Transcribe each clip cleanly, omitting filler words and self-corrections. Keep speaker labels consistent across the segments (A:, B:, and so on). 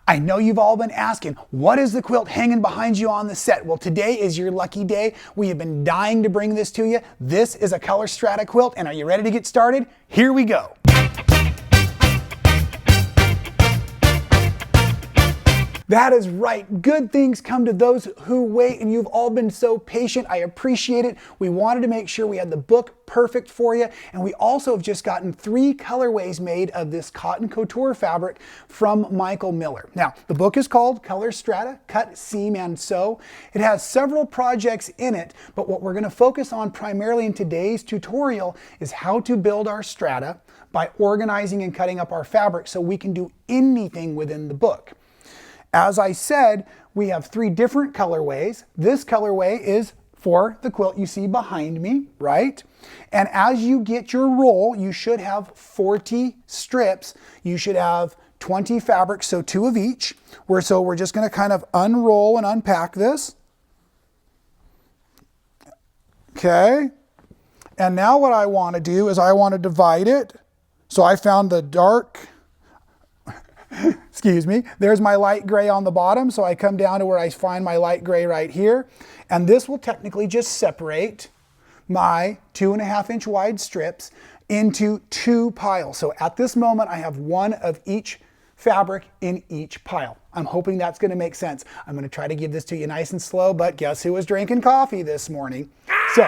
A: I know you've all been asking, what is the quilt hanging behind you on the set? Well, today is your lucky day. We have been dying to bring this to you. This is a color strata quilt, and are you ready to get started? Here we go. That is right. Good things come to those who wait, and you've all been so patient. I appreciate it. We wanted to make sure we had the book perfect for you, and we also have just gotten 3 colorways made of this cotton couture fabric from Michael Miller. Now, the book is called Color Strata, Cut, Seam, and Sew. It has several projects in it, but what we're going to focus on primarily in today's tutorial is how to build our strata by organizing and cutting up our fabric so we can do anything within the book. As I said, we have 3 different colorways. This colorway is for the quilt you see behind me, right? And as you get your roll, you should have 40 strips. You should have 20 fabrics, so 2 of each. So we're just going to kind of unroll and unpack this. Okay. And now what I want to do is I want to divide it. So I found the dark... Excuse me, there's my light gray on the bottom, so I come down to where I find my light gray right here, and this will technically just separate my 2.5-inch wide strips into 2 piles. So at this moment, I have 1 of each fabric in each pile. I'm hoping that's going to make sense. I'm going to try to give this to you nice and slow, but guess who was drinking coffee this morning? So,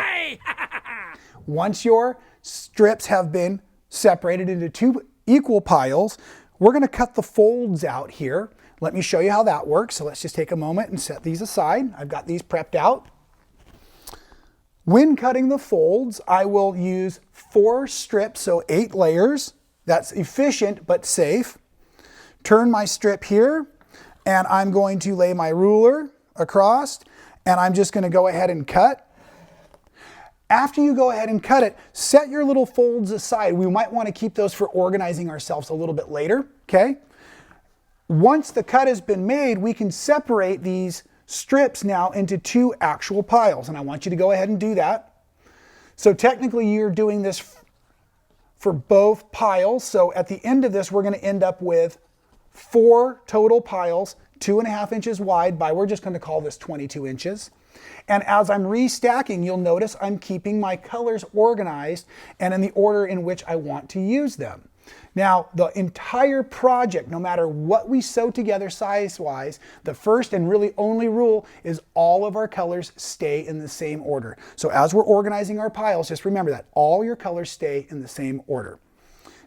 A: once your strips have been separated into 2 equal piles, we're going to cut the folds out here. Let me show you how that works. So let's just take a moment and set these aside. I've got these prepped out. When cutting the folds, I will use 4 strips, so 8 layers. That's efficient but safe. Turn my strip here, and I'm going to lay my ruler across, and I'm just going to go ahead and cut. After you go ahead and cut it, set your little folds aside. We might want to keep those for organizing ourselves a little bit later, okay? Once the cut has been made, we can separate these strips now into 2 actual piles, and I want you to go ahead and do that. So technically you're doing this for both piles, so at the end of this we're going to end up with 4 total piles, 2.5 inches wide by, we're just going to call this 22 inches. And as I'm restacking, you'll notice I'm keeping my colors organized and in the order in which I want to use them. Now, the entire project, no matter what we sew together size-wise, the first and really only rule is all of our colors stay in the same order. So as we're organizing our piles, just remember that all your colors stay in the same order.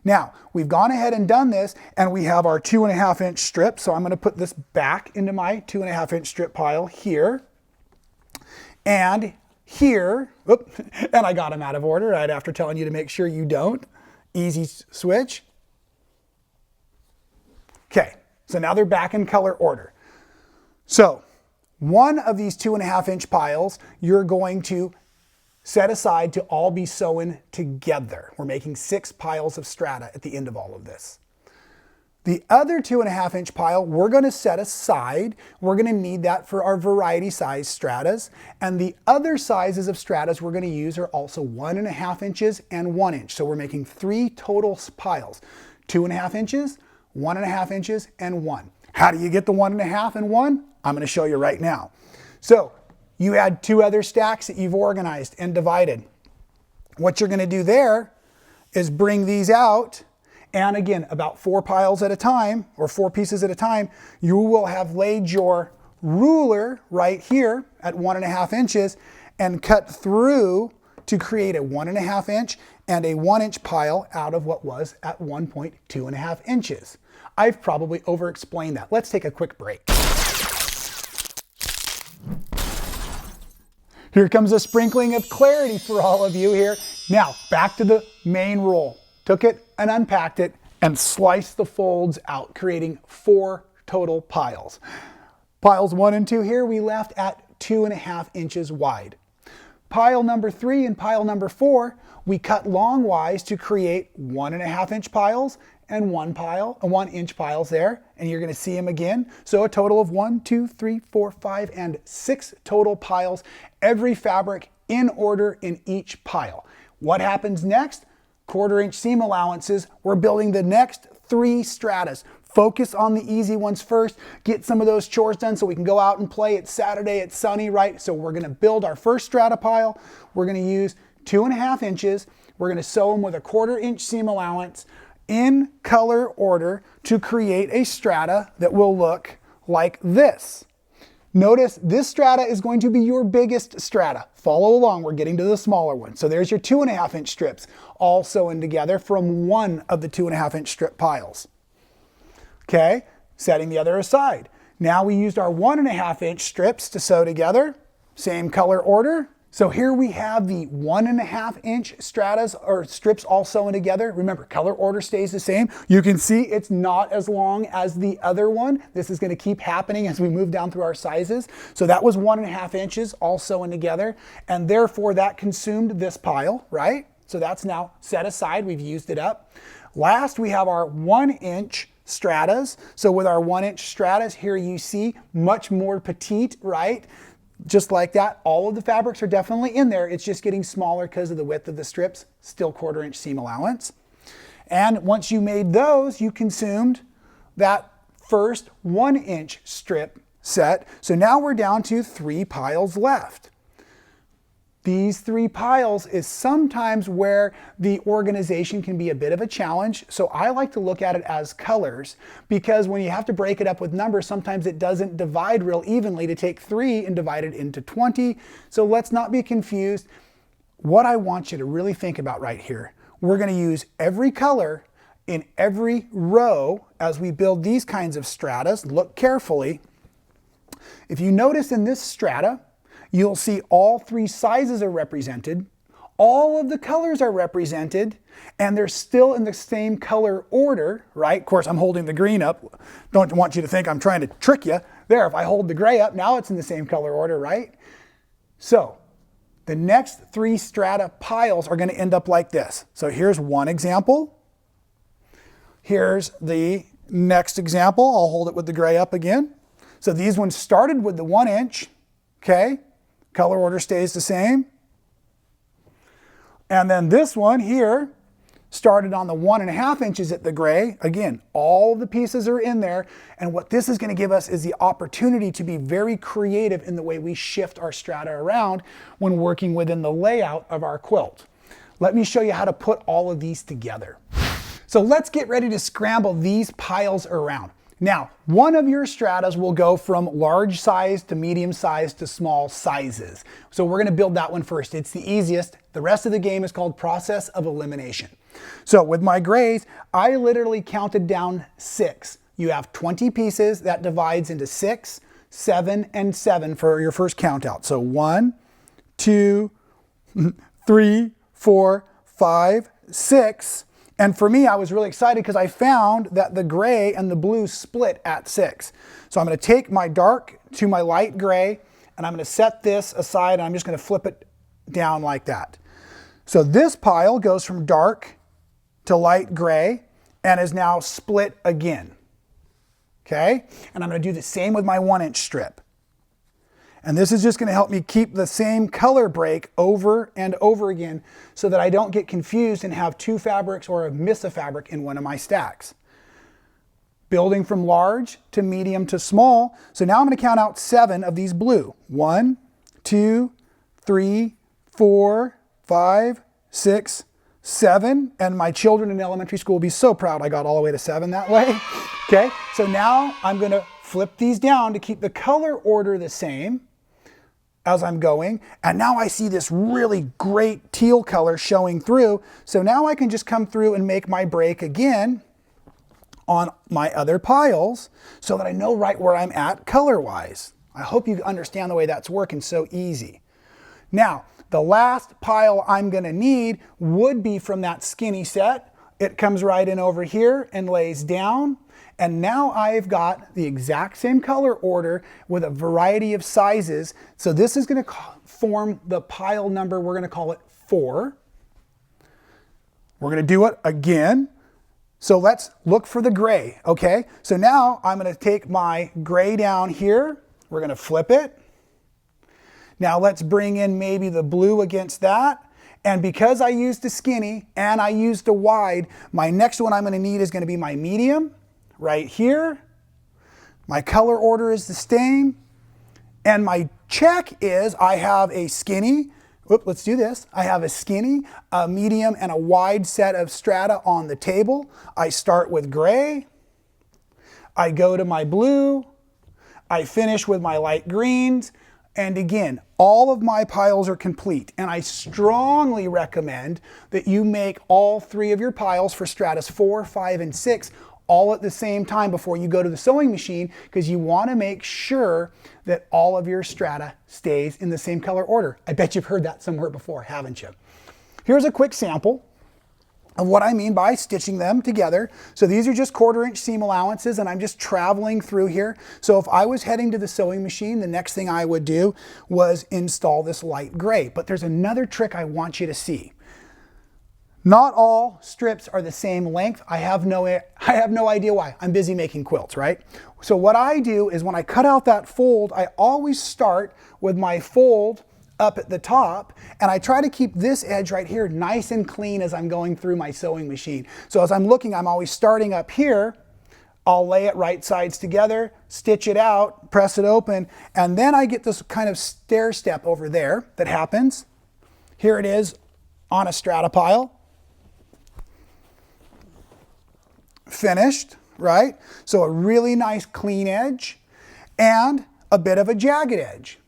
A: Now, we've gone ahead and done this, and we have our 2.5-inch strip. So I'm going to put this back into my 2.5-inch strip pile here. And here, and I got them out of order right after telling you to make sure you don't. Easy switch. Okay, so now they're back in color order. So one of these 2.5-inch piles, you're going to set aside to all be sewn together. We're making 6 piles of strata at the end of all of this. The other 2.5-inch pile, we're going to set aside. We're going to need that for our variety size stratas. And the other sizes of stratas we're going to use are also 1.5 inches and 1 inch. So we're making 3 total piles, 2.5 inches, 1.5 inches, and 1. How do you get the 1.5 and 1? I'm going to show you right now. So you had 2 other stacks that you've organized and divided. What you're going to do there is bring these out. And again, about 4 piles at a time, or 4 pieces at a time, you will have laid your ruler right here at 1.5 inches and cut through to create a 1.5 inch and a 1 inch pile out of what was at 2.5 inches. I've probably over-explained that. Let's take a quick break. Here comes a sprinkling of clarity for all of you here. Now, back to the main roll. Took it and unpacked it and sliced the folds out, creating 4 total piles. Piles 1 and 2 here we left at 2.5 inches wide. Pile number 3 and pile number 4, we cut longwise to create 1.5 inch piles and 1 inch piles there, and you're going to see them again. So a total of 1, 2, 3, 4, 5, and 6 total piles, every fabric in order in each pile. What happens next? 1/4 inch seam allowances. We're building the next 3 stratas, focus on the easy ones first, get some of those chores done so we can go out and play. It's Saturday, it's sunny, right? So we're gonna build our first strata pile. We're gonna use 2.5 inches. We're gonna sew them with a 1/4 inch seam allowance in color order to create a strata that will look like this. Notice this strata is going to be your biggest strata. Follow along, we're getting to the smaller one. So there's your 2.5 inch strips all sewn together from one of the 2.5 inch strip piles. Okay, setting the other aside. Now we used our 1.5 inch strips to sew together, same color order. So here we have the 1.5 inch stratas or strips all sewn together. Remember, color order stays the same. You can see it's not as long as the other one. This is going to keep happening as we move down through our sizes. So that was 1.5 inches all sewn together, and therefore that consumed this pile, right? So that's now set aside. We've used it up. Last, we have our 1 inch stratas. So with our 1 inch stratas, here you see much more petite, right? Just like that, all of the fabrics are definitely in there. It's just getting smaller because of the width of the strips, still 1/4 inch seam allowance. And once you made those, you consumed that first 1 inch strip set. So now we're down to 3 piles left. These 3 piles is sometimes where the organization can be a bit of a challenge. So I like to look at it as colors, because when you have to break it up with numbers, sometimes it doesn't divide real evenly to take 3 and divide it into 20. So let's not be confused. What I want you to really think about right here, we're going to use every color in every row as we build these kinds of stratas. Look carefully. If you notice in this strata, you'll see all 3 sizes are represented, all of the colors are represented, and they're still in the same color order, right? Of course, I'm holding the green up. Don't want you to think I'm trying to trick you. There, if I hold the gray up, now it's in the same color order, right? So the next 3 strata piles are going to end up like this. So here's one example. Here's the next example. I'll hold it with the gray up again. So these ones started with the 1 inch, okay? Color order stays the same. And then this one here started on the 1.5 inches at the gray. Again, all the pieces are in there. And what this is going to give us is the opportunity to be very creative in the way we shift our strata around when working within the layout of our quilt. Let me show you how to put all of these together. So let's get ready to scramble these piles around. Now, one of your stratas will go from large size to medium size to small sizes. So we're going to build that one first. It's the easiest. The rest of the game is called process of elimination. So with my grays, I literally counted down 6. You have 20 pieces. That divides into 6, 7, and 7 for your first count out. So 1, 2, 3, 4, 5, 6. And for me, I was really excited because I found that the gray and the blue split at 6. So I'm going to take my dark to my light gray, and I'm going to set this aside, and I'm just going to flip it down like that. So this pile goes from dark to light gray and is now split again. Okay? And I'm going to do the same with my 1 inch strip. And this is just going to help me keep the same color break over and over again so that I don't get confused and have 2 fabrics or miss a fabric in one of my stacks. Building from large to medium to small. So now I'm going to count out 7 of these blue. 1, 2, 3, 4, 5, 6, 7. And my children in elementary school will be so proud I got all the way to 7 that way. Okay, so now I'm going to flip these down to keep the color order the same as I'm going. And now I see this really great teal color showing through. So now I can just come through and make my break again on my other piles so that I know right where I'm at color-wise. I hope you understand the way that's working so easy. Now, the last pile I'm going to need would be from that skinny set. It comes right in over here and lays down. And now I've got the exact same color order with a variety of sizes. So this is going to form the pile number. We're going to call it 4. We're going to do it again. So let's look for the gray, okay? So now I'm going to take my gray down here. We're going to flip it. Now let's bring in maybe the blue against that. And because I used a skinny and I used a wide, my next one I'm going to need is going to be my medium. right here. My color order is the same. And my check is I have a skinny, let's do this. I have a skinny, a medium, and a wide set of strata on the table. I start with gray. I go to my blue. I finish with my light greens. And again, all of my piles are complete. And I strongly recommend that you make all 3 of your piles for stratas 4, 5, and 6 all at the same time before you go to the sewing machine, because you want to make sure that all of your strata stays in the same color order. I bet you've heard that somewhere before, haven't you? Here's a quick sample of what I mean by stitching them together. So these are just 1/4 inch seam allowances, and I'm just traveling through here. So if I was heading to the sewing machine, the next thing I would do was install this light gray. But there's another trick I want you to see. Not all strips are the same length. I have no idea why. I'm busy making quilts, right? So what I do is when I cut out that fold, I always start with my fold up at the top, and I try to keep this edge right here nice and clean as I'm going through my sewing machine. So as I'm looking, I'm always starting up here. I'll lay it right sides together, stitch it out, press it open, and then I get this kind of stair step over there that happens. Here it is on a strata pile. Finished, right? So a really nice clean edge and a bit of a jagged edge.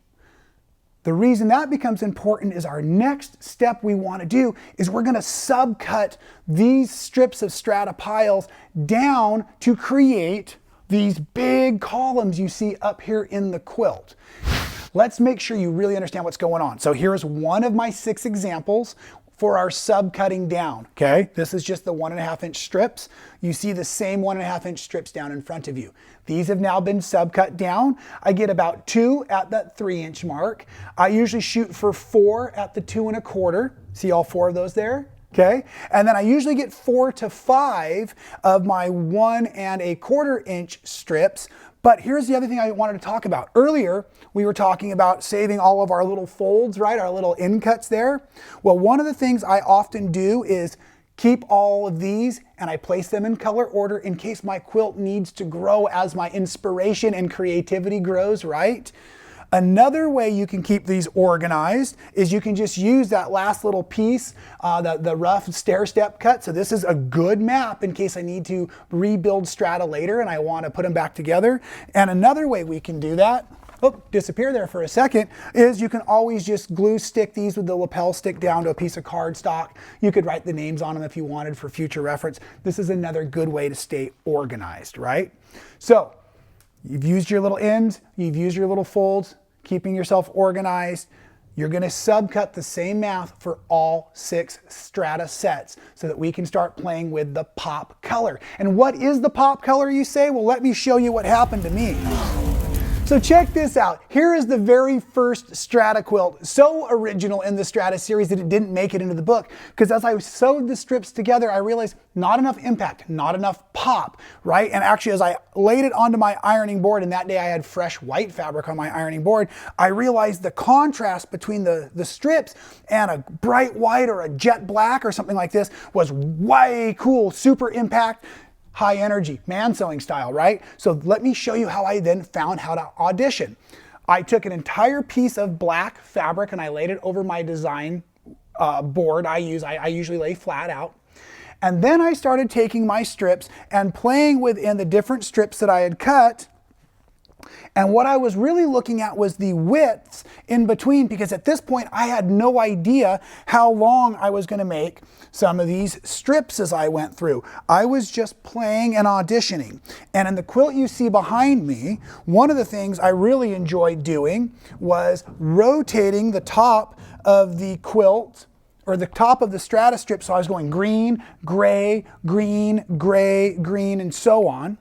A: The reason that becomes important is our next step we want to do is we're going to subcut these strips of strata piles down to create these big columns you see up here in the quilt. Let's make sure you really understand what's going on. So here's one of my 6 examples for our subcutting down, okay? This is just the 1.5 inch strips. You see the same 1.5 inch strips down in front of you. These have now been subcut down. I get about 2 at that 3 inch mark. I usually shoot for 4 at the 2 1/4. See all 4 of those there? Okay, and then I usually get 4 to 5 of my 1 1/4 inch strips. But here's the other thing I wanted to talk about. Earlier, we were talking about saving all of our little folds, right? Our little end cuts there. Well, one of the things I often do is keep all of these and I place them in color order in case my quilt needs to grow as my inspiration and creativity grows, right? Another way you can keep these organized is you can just use that last little piece, the rough stair step cut. So this is a good map in case I need to rebuild strata later and I want to put them back together. And another way we can do that, disappear there for a second, is you can always just glue stick these with the lapel stick down to a piece of cardstock. You could write the names on them if you wanted for future reference. This is another good way to stay organized, right? So you've used your little ends, you've used your little folds, keeping yourself organized. You're going to subcut the same math for all 6 strata sets so that we can start playing with the pop color. And what is the pop color, you say? Well, let me show you what happened to me. So check this out. Here is the very first Strata quilt. So original in the Strata series that it didn't make it into the book. Because as I sewed the strips together, I realized not enough impact, not enough pop, right? And actually as I laid it onto my ironing board, and that day I had fresh white fabric on my ironing board, I realized the contrast between the strips and a bright white or a jet black or something like this was way cool, super impact, high energy, man sewing style, right? So let me show you how I then found how to audition. I took an entire piece of black fabric and I laid it over my design board I usually lay flat out. And then I started taking my strips and playing within the different strips that I had cut. And what I was really looking at was the widths in between, because at this point I had no idea how long I was going to make some of these strips as I went through. I was just playing and auditioning. And in the quilt you see behind me, one of the things I really enjoyed doing was rotating the top of the quilt or the top of the strata strip. So I was going green, gray, green, gray, green, and so on.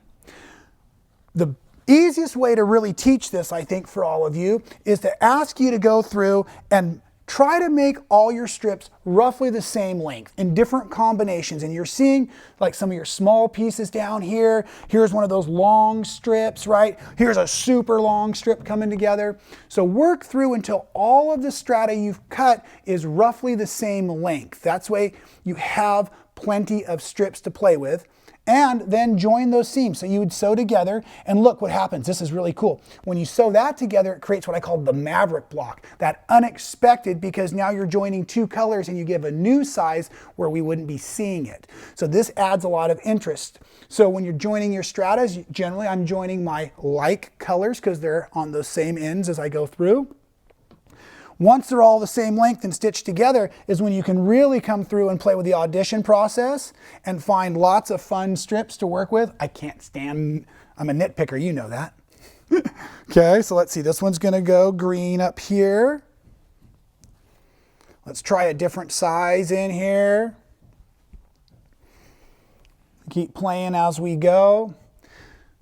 A: The easiest way to really teach this, I think, for all of you is to ask you to go through and try to make all your strips roughly the same length in different combinations. And you're seeing like some of your small pieces down here. Here's one of those long strips, right? Here's a super long strip coming together. So work through until all of the strata you've cut is roughly the same length. That's way you have plenty of strips to play with. and then join those seams. So you would sew together, and look what happens. This is really cool. When you sew that together, it creates what I call the maverick block. That unexpected, because now you're joining two colors and you give a new size where we wouldn't be seeing it. So this adds a lot of interest. So when you're joining your stratas, generally I'm joining my like colors because they're on those same ends as I go through. Once they're all the same length and stitched together is when you can really come through and play with the audition process and find lots of fun strips to work with. I can't stand, I'm a nitpicker, you know that. Okay, so let's see, this one's gonna go green up here. Let's try a different size in here. Keep playing as we go.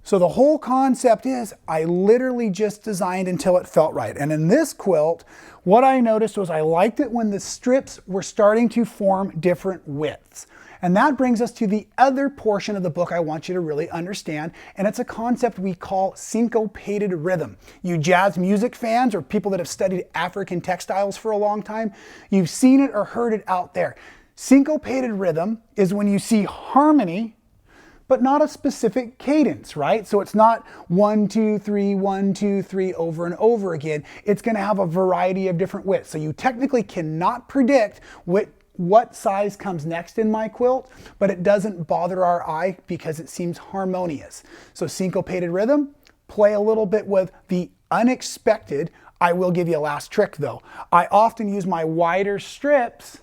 A: So the whole concept is I literally just designed until it felt right. And in this quilt, what I noticed was I liked it when the strips were starting to form different widths. And that brings us to the other portion of the book I want you to really understand. And it's a concept we call syncopated rhythm. You jazz music fans or people that have studied African textiles for a long time, you've seen it or heard it out there. Syncopated rhythm is when you see harmony, but not a specific cadence, right? So it's not 1, 2, 3, 1, 2, 3 over and over again. It's gonna have a variety of different widths. So you technically cannot predict what size comes next in my quilt, but it doesn't bother our eye because it seems harmonious. So syncopated rhythm, play a little bit with the unexpected. I will give you a last trick though. I often use my wider strips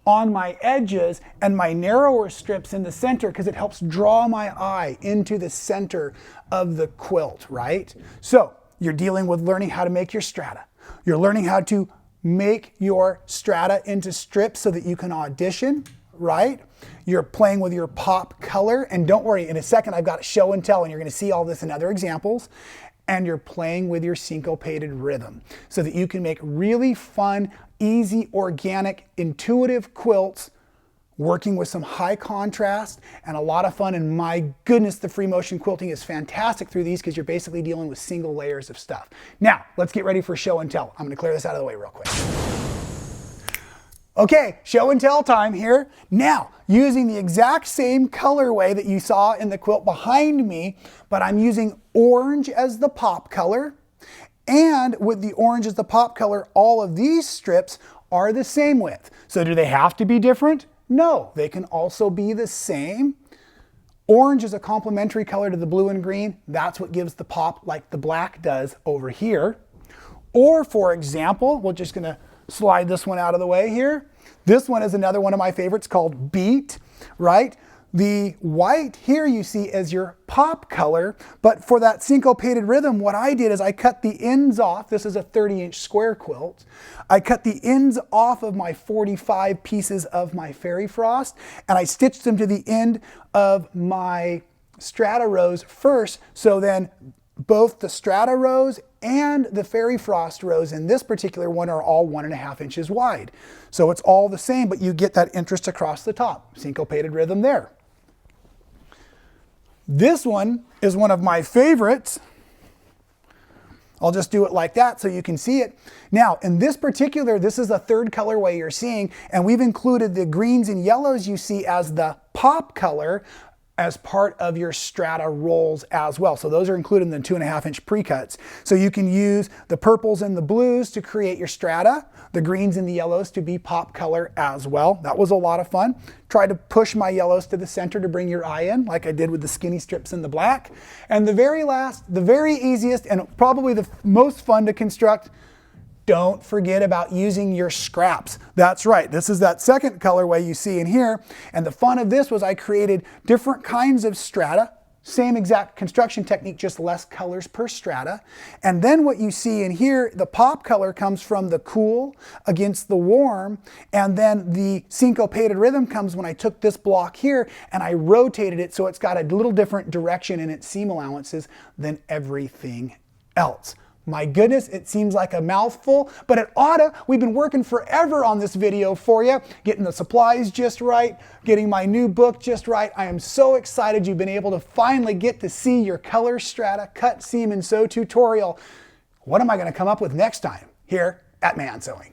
A: on my edges and my narrower strips in the center because it helps draw my eye into the center of the quilt, right? So you're dealing with learning how to make your strata. You're learning how to make your strata into strips so that you can audition, right? You're playing with your pop color, and don't worry, in a second I've got show and tell and you're gonna see all this in other examples. And you're playing with your syncopated rhythm so that you can make really fun, easy, organic, intuitive quilts working with some high contrast and a lot of fun. And my goodness, the free motion quilting is fantastic through these because you're basically dealing with single layers of stuff. Now, let's get ready for show and tell. I'm gonna clear this out of the way real quick. Okay, show and tell time here. Now, using the exact same colorway that you saw in the quilt behind me, but I'm using orange as the pop color. And with the orange as the pop color, all of these strips are the same width. So do they have to be different? No, they can also be the same. Orange is a complementary color to the blue and green. That's what gives the pop like the black does over here. Or for example, we're just gonna slide this one out of the way here. This one is another one of my favorites called Beat, right? The white here you see as your pop color, but for that syncopated rhythm, what I did is I cut the ends off. This is a 30-inch square quilt. I cut the ends off of my 45 pieces of my fairy frost, and I stitched them to the end of my strata rows first, so then both the strata rows and the fairy frost rows in this particular one are all 1.5 inches wide. So it's all the same, but you get that interest across the top. Syncopated rhythm there. This one is one of my favorites. I'll just do it like that so you can see it. Now, in this particular, this is the third colorway you're seeing, and we've included the greens and yellows you see as the pop color as part of your strata rolls as well. So those are included in the 2.5-inch pre-cuts. So you can use the purples and the blues to create your strata, the greens and the yellows to be pop color as well. That was a lot of fun. Try to push my yellows to the center to bring your eye in, like I did with the skinny strips in the black. And the very last, the very easiest, and probably the most fun to construct, don't forget about using your scraps. That's right, this is that second colorway you see in here. And the fun of this was I created different kinds of strata, same exact construction technique, just less colors per strata. And then what you see in here, the pop color comes from the cool against the warm. And then the syncopated rhythm comes when I took this block here and I rotated it so it's got a little different direction in its seam allowances than everything else. My goodness, it seems like a mouthful, but it oughta. We've been working forever on this video for you, getting the supplies just right, getting my new book just right. I am so excited you've been able to finally get to see your color strata, cut, seam, and sew tutorial. What am I gonna come up with next time here at Man Sewing?